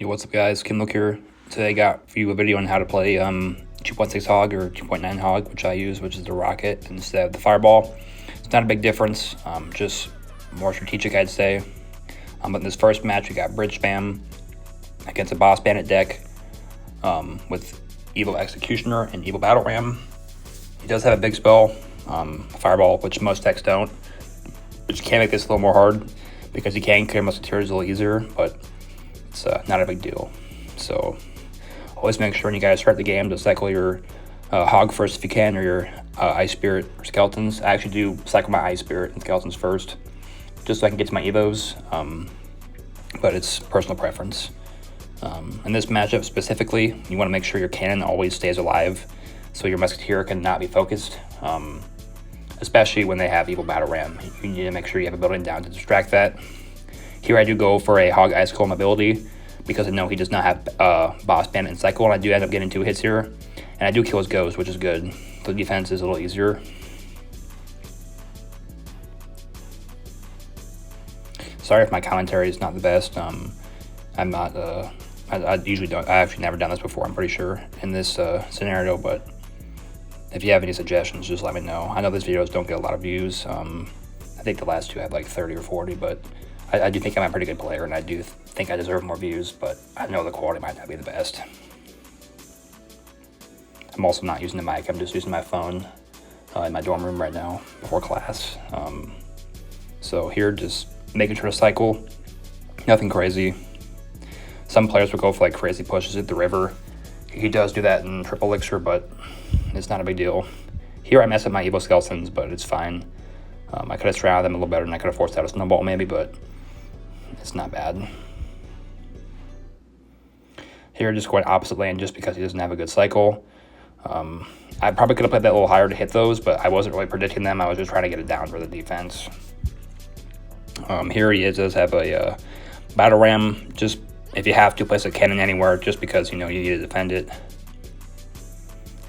Yo, what's up guys, Kim Look here. Today I got for you a video on how to play 2.6 Hog or 2.9 Hog, which I use, which is the rocket instead of the fireball. It's not a big difference, just more strategic I'd say. But in this first match we got bridge spam against a boss bandit deck with evil executioner and evil battle ram. He does have a big spell, fireball, which most decks don't, which can make this a little more hard because you can clear musketeers a little easier, but it's not a big deal. So always make sure when you guys start the game to cycle your hog first if you can, or your ice spirit or skeletons. I actually do cycle my ice spirit and skeletons first just so I can get to my evos, but it's personal preference. In this matchup specifically, you want to make sure your cannon always stays alive so your musketeer cannot be focused, especially when they have evil battle ram. You need to make sure you have a building down to distract that. Here I do go for a Hog Ice Golem ability because I know he does not have Boss Bandit and Cycle, and I do end up getting 2 hits here. And I do kill his Ghost, which is good. The defense is a little easier. Sorry if my commentary is not the best. I'm not, I usually don't, I actually never done this before, I'm pretty sure, in this scenario, but if you have any suggestions, just let me know. I know these videos don't get a lot of views. I think the last 2 had like 30 or 40, but I do think I'm a pretty good player, and I do think I deserve more views, but I know the quality might not be the best. I'm also not using the mic, I'm just using my phone in my dorm room right now before class. So here, just making sure to cycle, nothing crazy. Some players will go for like crazy pushes at the river. He does do that in triple elixir, but it's not a big deal. Here I mess up my Evo skeletons, but it's fine. I could have surrounded them a little better, and I could have forced out a snowball maybe, but it's not bad. Here, just going opposite lane just because he doesn't have a good cycle. I probably could have played that a little higher to hit those, but I wasn't really predicting them. I was just trying to get it down for the defense. Here he does have a battle ram. Just if you have to, place a cannon anywhere just because you know you need to defend it.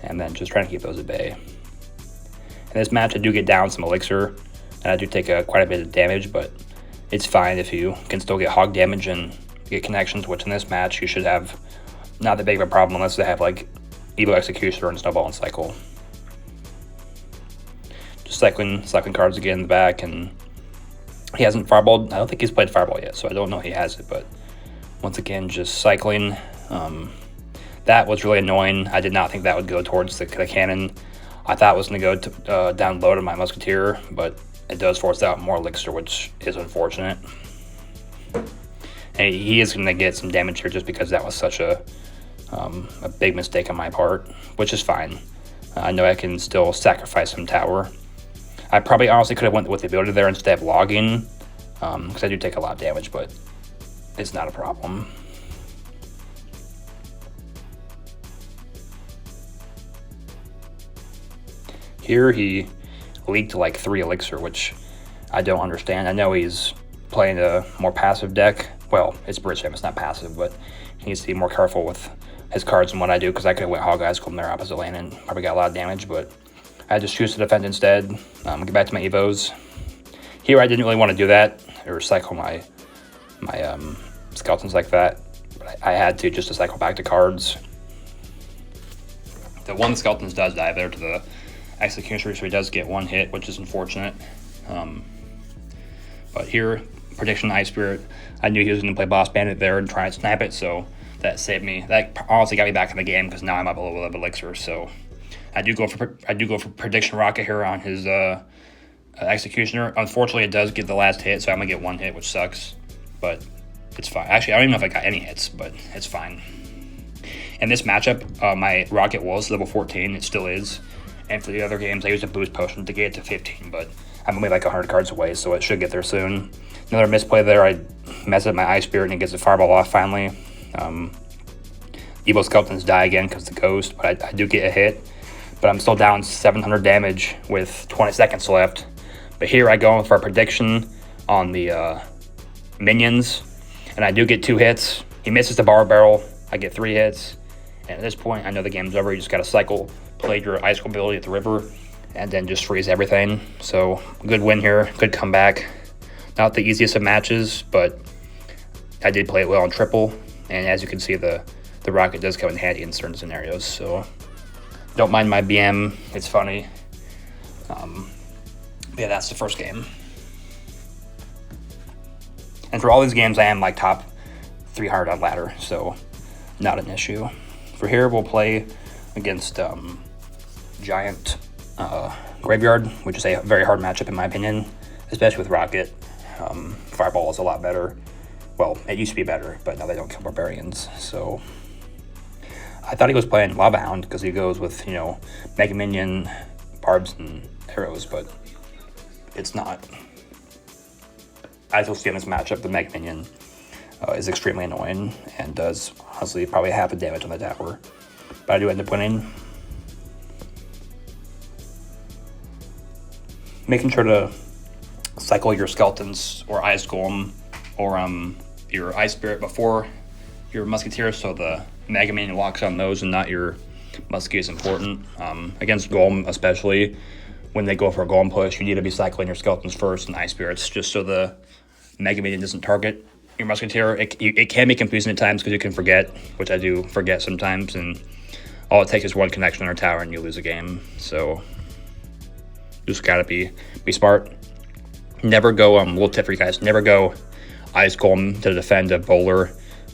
And then just trying to keep those at bay. In this match, I do get down some elixir, and I do take quite a bit of damage, but it's fine if you can still get hog damage and get connections, which in this match you should have not that big of a problem unless they have like evil executioner and snowball and cycle. Just cycling cards again in the back, and he hasn't fireballed. I don't think he's played fireball yet, so I don't know if he has it, but once again, just cycling. That was really annoying. I did not think that would go towards the cannon. I thought it was going to go down low to my musketeer, but it does force out more elixir, which is unfortunate. And he is going to get some damage here just because that was such a big mistake on my part, which is fine. I know I can still sacrifice some tower. I probably honestly could have went with the ability there instead of logging, because I do take a lot of damage, but it's not a problem. Here he leaked like 3 elixir, which I don't understand. I know he's playing a more passive deck. Well, it's bridge spam, it's not passive, but he needs to be more careful with his cards than what I do, because I could have went Hog Ice Golem there opposite lane and probably got a lot of damage, but I just choose to defend instead. Get back to my evos. Here I didn't really want to do that, or cycle my skeletons like that, but I had to just to cycle back to cards. The one skeletons does die there to the executioner, so he does get 1 hit, which is unfortunate. But here, prediction ice spirit, I knew he was going to play boss bandit there and try and snap it, so that saved me. That honestly got me back in the game because now I'm up a little bit of elixir. So I do go for prediction rocket here on his executioner. Unfortunately, it does get the last hit, so I'm gonna get 1 hit, which sucks, but it's fine. Actually, I don't even know if I got any hits, but it's fine. In this matchup, my rocket was level 14. It still is. And for the other games, I used a boost potion to get it to 15, but I'm only like 100 cards away, so it should get there soon. Another misplay there, I mess up my ice spirit and it gets the fireball off finally. Evo skeletons die again because the ghost, but I do get a hit. But I'm still down 700 damage with 20 seconds left. But here I go for a prediction on the minions, and I do get 2 hits. He misses the bar barrel, I get 3 hits. And at this point, I know the game's over. You just got to cycle, play your ice ability at the river, and then just freeze everything. So good win here, good comeback. Not the easiest of matches, but I did play it well on triple, And as you can see, the rocket does come in handy in certain scenarios, so don't mind my BM, it's funny. Yeah, that's the first game. And for all these games, I am like top 300 on ladder, so not an issue. For here, we'll play against Giant Graveyard, which is a very hard matchup in my opinion, especially with Rocket. Fireball is a lot better. Well, it used to be better, but now they don't kill Barbarians, so I thought he was playing Lava Hound because he goes with, you know, Mega Minion, Barbs, and Arrows, but it's not. As you'll see in this matchup, the Mega Minion is extremely annoying and does, honestly, probably half the damage on the tower. But I do end up winning. Making sure to cycle your Skeletons or Ice Golem or your Ice Spirit before your Musketeer, so the Mega Minion locks on those and not your Muskie is important. Against Golem especially, when they go for a Golem push, you need to be cycling your Skeletons first and Ice Spirits, just so the Mega Minion doesn't target your Musketeer. It can be confusing at times because you can forget, which I do forget sometimes, and all it takes is one connection on our tower and you lose a game. So just gotta be smart. Never go, little tip for you guys, never go Ice Golem to defend a bowler,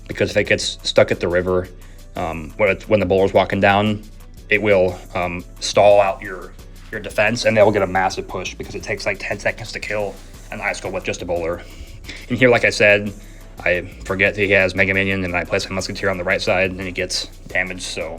because if it gets stuck at the river, when the bowler's walking down, it will stall out your defense, and they'll get a massive push because it takes like 10 seconds to kill an Ice Golem with just a bowler. And here, like I said, I forget that he has Mega Minion, and I place my Musketeer on the right side, and he gets damaged, so,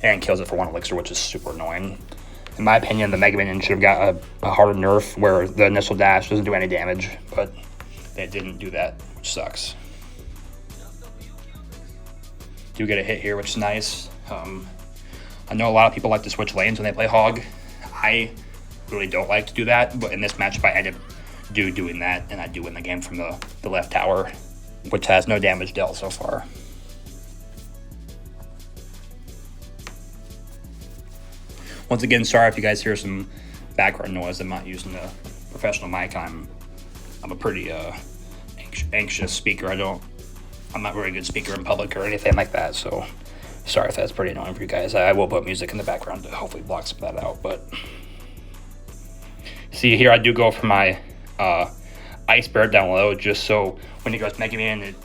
and kills it for 1 elixir, which is super annoying. In my opinion, the Mega Minion should have got a harder nerf where the initial dash doesn't do any damage, but they didn't do that, which sucks. Do get a hit here, which is nice. I know a lot of people like to switch lanes when they play Hog. I really don't like to do that, but in this matchup I end up doing that, and I do win the game from the left tower, which has no damage dealt so far. Once again, sorry if you guys hear some background noise. I'm not using a professional mic. I'm a pretty anxious speaker. I'm not a very good speaker in public or anything like that, so sorry if that's pretty annoying for you guys. I will put music in the background to hopefully block some of that out, but see here I do go for my Ice Spirit down low, just so when he goes Mega Man, it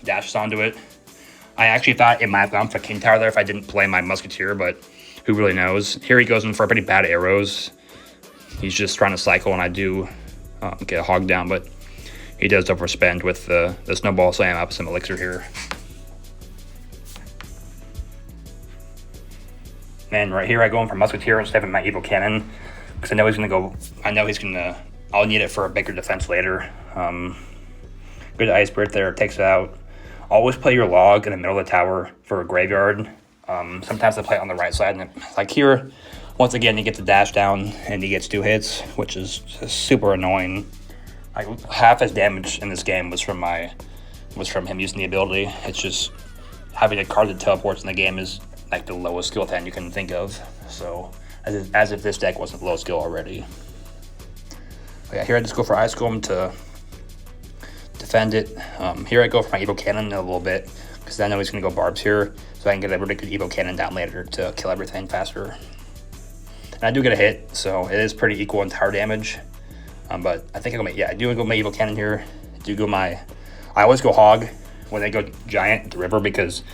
dashes onto it. I actually thought it might have gone for King Tower there if I didn't play my Musketeer, but who really knows. Here he goes in for pretty bad arrows. He's just trying to cycle, and I do get a Hog down, but he does overspend with the Snowball Slam up some elixir here. And right here I go in for Musketeer instead of my Evil Cannon, because I know he's gonna I'll need it for a bigger defense later. Good Ice Spirit there, takes it out. Always play your log in the middle of the tower for a graveyard. Sometimes I play it on the right side, and like here, once again, he gets a dash down and he gets 2 hits, which is just super annoying. Like half his damage in this game was from him using the ability. It's just having a card that teleports in the game is like the lowest skill 10 you can think of. So as if this deck wasn't low skill already. But yeah, here I just go for Ice Golem to defend it. Here I go for my Evil Cannon a little bit, because I know he's going to go Barbs here, so I can get a really good Evo Cannon down later to kill everything faster. And I do get a hit, so it is pretty equal in tower damage. But I think I do go my Evo Cannon here. I always go Hog when they go Giant at the river, because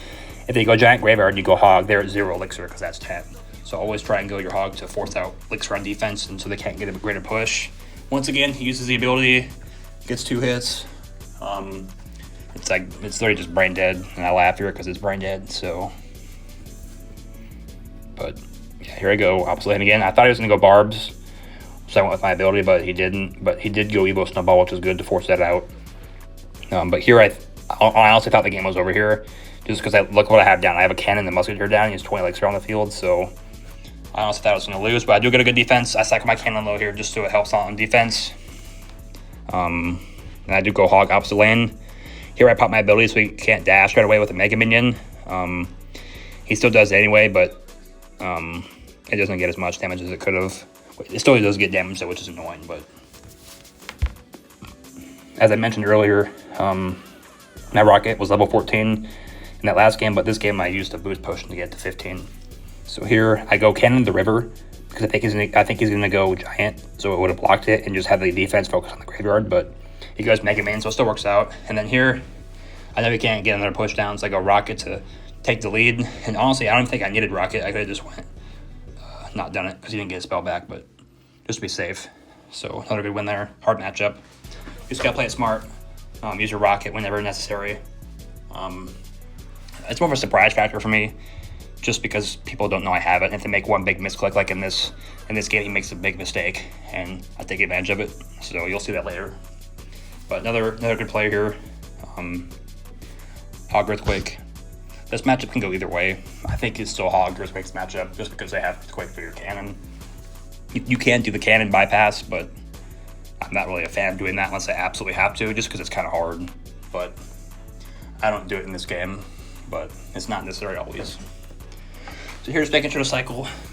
if they go Giant Graveyard, you go Hog, they're at 0 elixir, because that's 10. So always try and go your Hog to force out elixir on defense, and so they can't get a greater push. Once again, he uses the ability, gets 2 hits. It's literally just brain dead, and I laugh here because it's brain dead, so. But yeah, here I go, opposite lane again. I thought he was going to go Barbs, so I went with my ability, but he didn't. But he did go Evo Snowball, which was good to force that out. But here I honestly thought the game was over here, just because look what I have down. I have a Cannon and Musketeer down. He has 20 elixir on the field, so I honestly thought I was going to lose, but I do get a good defense. I cycle my Cannon low here just so it helps out on defense. And I do go Hog opposite lane. Here I pop my ability so he can't dash right away with a Mega Minion. He still does it anyway, but it doesn't get as much damage as it could have. It still does get damage though, which is annoying, but as I mentioned earlier, My rocket was level 14 in that last game, but this game I used a boost potion to get to 15. So here I go cannon the river because I think he's gonna go giant, so it would have blocked it and just had the defense focus on the graveyard. But he goes Mega Man, so it still works out. And then here, I know he can't get another push down, so I go rocket to take the lead. And honestly, I don't think I needed rocket. I could have just went not done it because he didn't get his spell back, but just to be safe. So another good win there. Hard matchup. You just gotta play it smart. Use your rocket whenever necessary. It's more of a surprise factor for me, just because people don't know I have it. And if they make one big misclick, like in this game, he makes a big mistake, and I take advantage of it. So you'll see that later. But another good player here, Hog Earthquake. This matchup can go either way. I think it's still Hog Earthquake's matchup, just because they have Earthquake for your cannon. You can do the cannon bypass, but I'm not really a fan of doing that unless I absolutely have to, just because it's kind of hard. But I don't do it in this game, but it's not necessary always. So here's making sure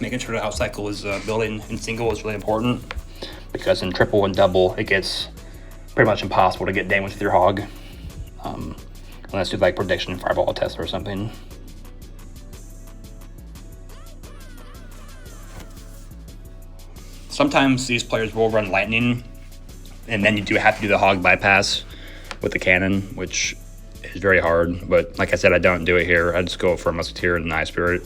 making sure the out cycle is building in single is really important, because in triple and double it gets pretty much impossible to get damage with your hog, unless you like prediction fireball test or something. Sometimes these players will run lightning, and then you do have to do the hog bypass with the cannon, which is very hard. But like I said, I don't do it here. I just go for a musketeer and an eye spirit.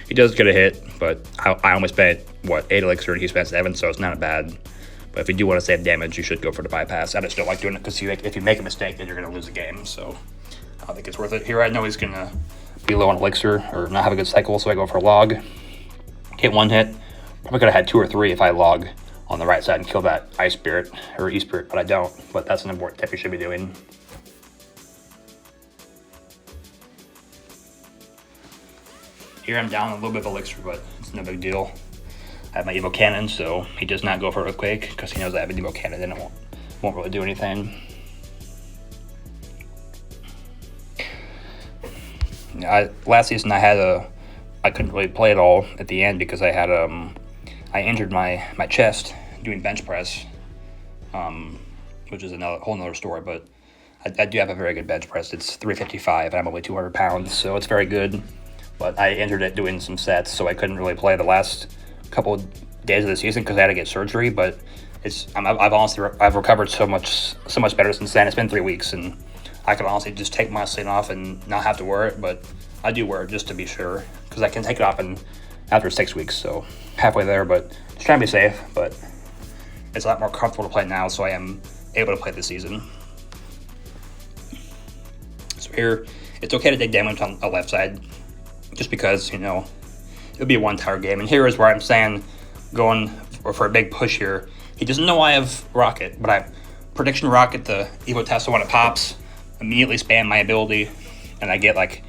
He does get a hit, but I only spent, 8 elixir and he spent 7, so it's not bad. But if you do want to save damage, you should go for the bypass. I just don't like doing it because if you make a mistake, then you're going to lose the game. So I don't think it's worth it. Here I know he's going to be low on elixir or not have a good cycle, so I go for a log. Hit 1 hit. Probably could have had 2 or 3 if I log on the right side and kill that ice spirit or e-spirit, but I don't. But that's an important tip you should be doing. Here I'm down a little bit of elixir, but it's no big deal. I have my Evo Cannon, so he does not go for Earthquake because he knows I have an Evo Cannon and it won't really do anything. Last season I couldn't really play at all at the end because I had I injured my chest doing bench press, which is a whole nother story. But I do have a very good bench press. It's 355 and I'm only 200 pounds, so it's very good. But I injured it doing some sets, so I couldn't really play the last couple of days of the season because I had to get surgery. But I've recovered so much better since then. It's been 3 weeks, and I could honestly just take my sling off and not have to wear it. But I do wear it just to be sure, because I can take it off after 6 weeks, so halfway there. But just trying to be safe. But it's a lot more comfortable to play now, so I am able to play this season. So here, it's okay to take damage on the left side, just because, it'll be a one-tower game. And here is where I'm saying, going for a big push here. He doesn't know I have Rocket, but I prediction Rocket the Evo Tesla when it pops, immediately spam my ability, and I get like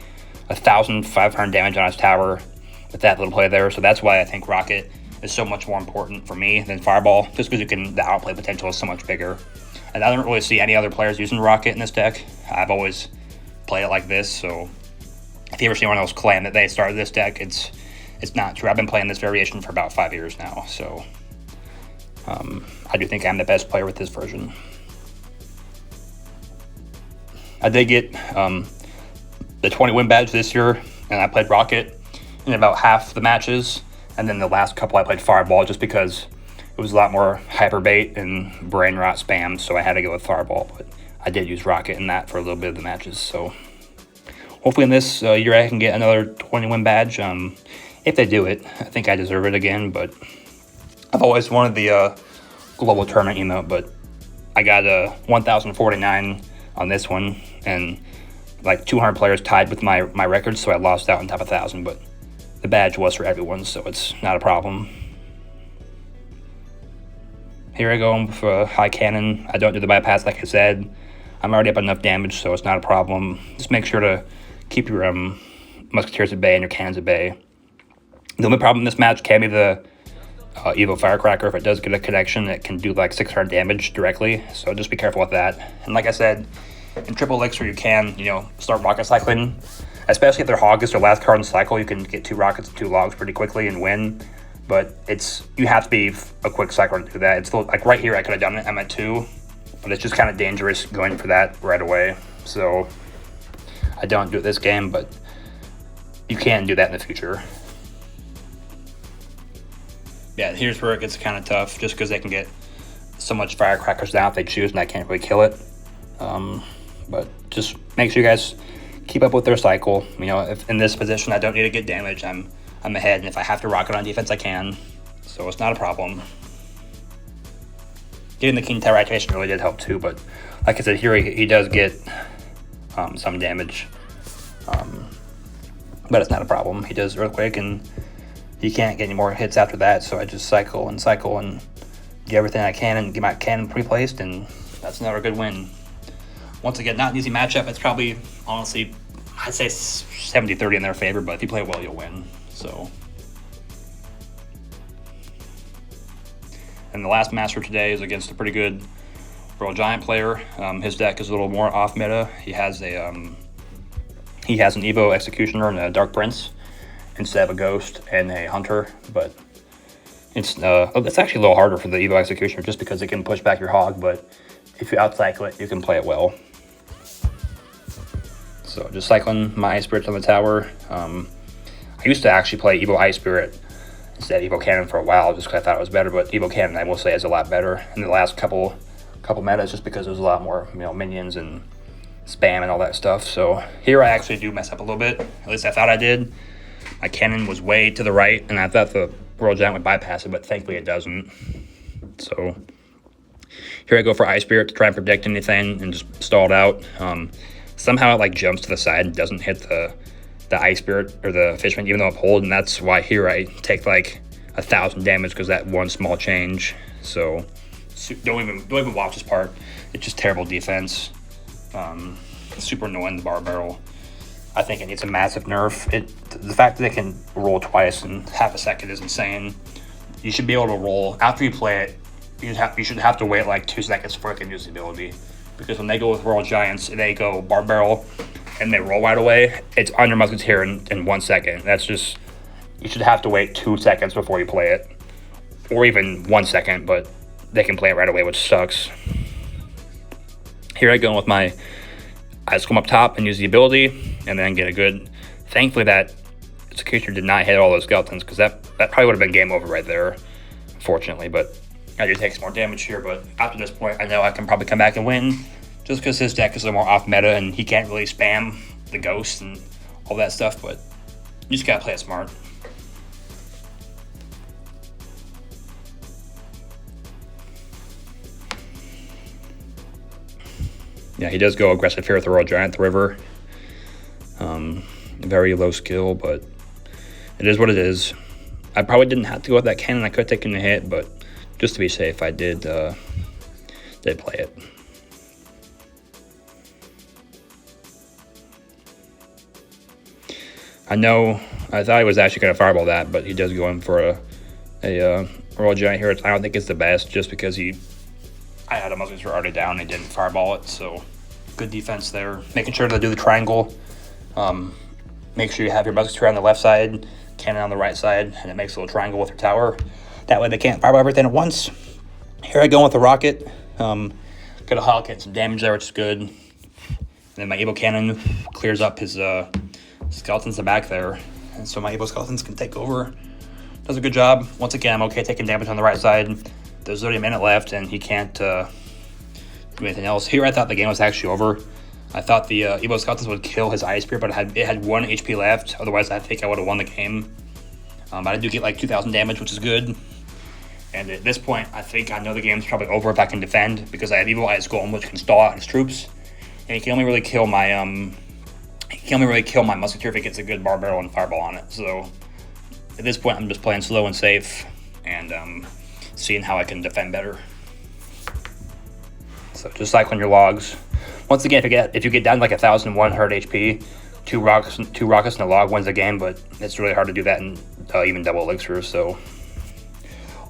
1,500 damage on his tower with that little play there. So that's why I think Rocket is so much more important for me than Fireball, just because the outplay potential is so much bigger. And I don't really see any other players using Rocket in this deck. I've always played it like this, so if you ever see one of those claim that they started this deck, it's not true. I've been playing this variation for about 5 years now, so I do think I'm the best player with this version. I did get the 20 win badge this year, and I played Rocket in about half the matches, and then the last couple I played Fireball just because it was a lot more hyper bait and brain rot spam, so I had to go with Fireball, but I did use Rocket in that for a little bit of the matches, so hopefully in this year I can get another 20 win badge. If they do it, I think I deserve it again, but I've always wanted the global tournament emote, but I got a 1,049 on this one, and like 200 players tied with my record, so I lost out on top of 1,000, but the badge was for everyone, so it's not a problem. Here I go for high cannon. I don't do the bypass like I said. I'm already up enough damage, so it's not a problem. Just make sure to keep your musketeers at bay and your cannons at bay. The only problem in this match can be the Evo Firecracker. If it does get a connection, it can do like 600 damage directly, so just be careful with that. And like I said, in triple elixir you can, start rocket cycling, especially if their hog is their last card in the cycle. You can get 2 rockets and 2 logs pretty quickly and win, but you have to be a quick cycler to do that. It's like right here I could have done it, I'm at 2, but it's just kind of dangerous going for that right away. So I don't do it this game, but you can do that in the future. Yeah, here's where it gets kind of tough, just because they can get so much firecrackers down if they choose, and I can't really kill it. But just make sure you guys keep up with their cycle. You know, if in this position I don't need to get damage, I'm ahead, and if I have to rocket on defense, I can. So it's not a problem. Getting the King Tower activation really did help too, but like I said, here he does get some damage. But it's not a problem. He does Earthquake, and he can't get any more hits after that, so I just cycle and get everything I can and get my cannon pre-placed, and that's another good win. Once again, not an easy matchup. It's probably, honestly, I'd say 70-30 in their favor, but if you play well, you'll win. So, and the last match for today is against a pretty good Royal Giant player. His deck is a little more off meta. He has an Evo Executioner and a Dark Prince instead of a Ghost and a Hunter, but it's actually a little harder for the Evo Executioner just because it can push back your Hog, but if you outcycle it, you can play it well. So just cycling my Ice Spirits on the tower. I used to actually play Evo Ice Spirit instead of Evo Cannon for a while just because I thought it was better, but Evo Cannon, I will say, is a lot better in the last couple metas just because there's a lot more, you know, minions and spam and all that stuff. So here I actually do mess up a little bit. At least I thought I did. My cannon was way to the right, and I thought the Royal Giant would bypass it, but thankfully it doesn't. So here I go for Ice Spirit to try and predict anything and just stall it out. Somehow it like jumps to the side and doesn't hit the Ice Spirit or the Fishman, even though I'm holding. That's why here I take like 1,000 damage because that one small change. So don't even watch this part. It's just terrible defense. Super annoying, the bar barrel. I think it needs a massive nerf. The fact that it can roll twice in half a second is insane. You should be able to roll after you play it. You should have to wait like 2 seconds before it can use the ability, because when they go with Royal Giants, they go bar barrel and they roll right away. It's on your Musketeer in 1 second. That's just, you should have to wait 2 seconds before you play it, or even 1 second. But they can play it right away, which sucks. Here I go with I just come up top and use the ability, and then get a good. Thankfully that Executioner did not hit all those skeletons, because that probably would have been game over right there, unfortunately. But I do take some more damage here, but after this point, I know I can probably come back and win, just because his deck is a little more off meta and he can't really spam the ghosts and all that stuff, but you just gotta play it smart. Yeah, he does go aggressive here with the Royal Giant, the river. Very low skill, but it is what it is. I probably didn't have to go with that cannon. I could have taken a hit, but just to be safe, I did play it. I thought he was actually going to fireball that, but he does go in for a Royal Giant here. I don't think it's the best, just because I had a Musketeer already down and he didn't fireball it, so good defense there. Making sure to do the triangle. Make sure you have your Musketeer on the left side, cannon on the right side, and it makes a little triangle with your tower. That way they can't fireball everything at once. Here I go with the rocket. Got a Hog, get some damage there, which is good. And then my Evo Cannon clears up his skeletons in the back there. And so my Evo Skeletons can take over. Does a good job. Once again, I'm okay taking damage on the right side. There's only a minute left, and he can't do anything else. Here I thought the game was actually over. I thought the Evo Skeletons would kill his Ice Spear, but it had 1 HP left. Otherwise, I think I would have won the game. But I do get like 2,000 damage, which is good. And at this point, I think I know the game's probably over if I can defend, because I have Evil Ice Golem, which can stall out his troops, and he can only really kill my Musketeer if he gets a good bar barrel and fireball on it. So at this point, I'm just playing slow and safe, and seeing how I can defend better. So just cycling your logs. Once again, if you get down to like 1,100 HP, two rockets and a log wins the game, but it's really hard to do that in even double elixirs. So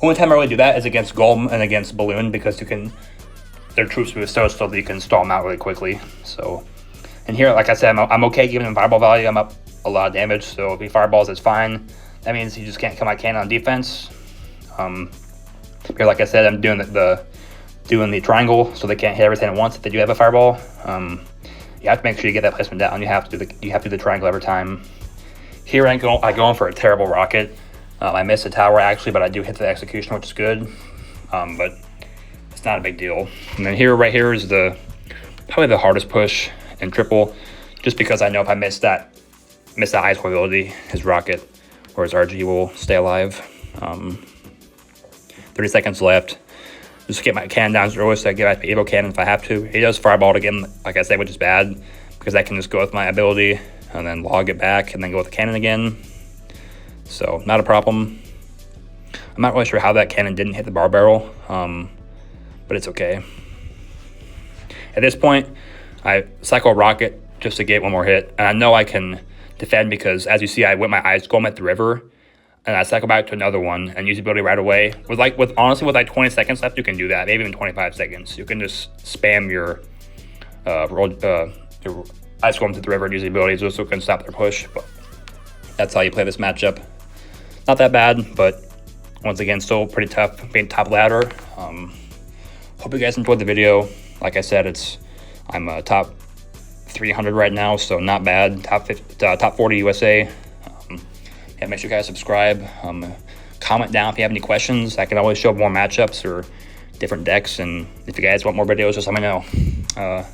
only time I really do that is against Golem and against Balloon, because their troops move so slow that you can stall them out really quickly. So, and here, like I said, I'm okay giving him fireball value. I'm up a lot of damage, so if he fireballs, it's fine. That means he just can't kill my cannon on defense. Here, like I said, I'm doing the triangle, so they can't hit everything at once if they do have a fireball. you have to make sure you get that placement down. You have to do the triangle every time. Here I go in for a terrible rocket. I missed the tower actually, but I do hit the execution, which is good. But it's not a big deal. And then right here is probably the hardest push in triple, just because I know if I miss that ice ability, his rocket or his RG will stay alive. 30 seconds left. Just get my cannon down as early so I get my Evo cannon if I have to. He does fireball again, like I said, which is bad because I can just go with my ability and then log it back and then go with the cannon again. So not a problem. I'm not really sure how that cannon didn't hit the bar barrel, but it's okay. At this point, I cycle rocket just to get one more hit, and I know I can defend because, as you see, I whip my ice golem at the river, and I cycle back to another one and use the ability right away. Honestly, with like 20 seconds left, you can do that. Maybe even 25 seconds. You can just spam your ice golem to the river and use the abilities just so it can stop their push. But that's how you play this matchup. Not that bad, but once again, still pretty tough being top ladder. Hope you guys enjoyed the video. Like I said, I'm top 300 right now, so not bad. Top 40 USA. Yeah, make sure you guys subscribe. Comment down if you have any questions. I can always show more matchups or different decks, and if you guys want more videos, just let me know.